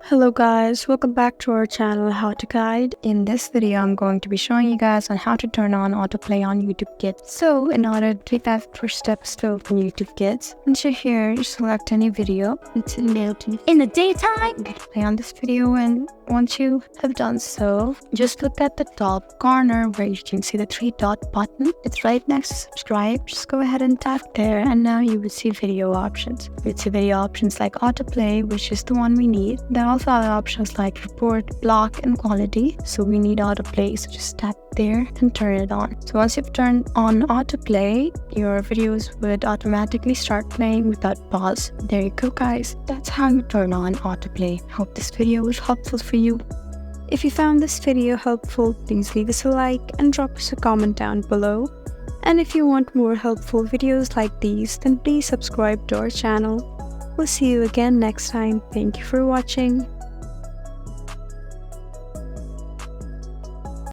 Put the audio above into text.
Hello guys, welcome back to our channel How to Guide. In this video, I'm going to be showing you guys on how to turn on autoplay on YouTube Kids. So in order to take that first step still from YouTube Kids, once you're here, just select any video. It's in the daytime. Play on this video, and once you have done so, just look at the top corner where you can see the 3-dot button. It's right next to subscribe. Just go ahead and tap there, and now you will see video options. You will see video options like autoplay, which is the one we need. There are also other options like report, block, and quality. So we need autoplay, so just tap there and turn it on. So once you've turned on autoplay, your videos would automatically start playing without pause. There you go guys, that's how you turn on autoplay. Hope this video was helpful for you. If you found this video helpful, please leave us a like and drop us a comment down below. And if you want more helpful videos like these, then please subscribe to our channel. We'll see you again next time. Thank you for watching.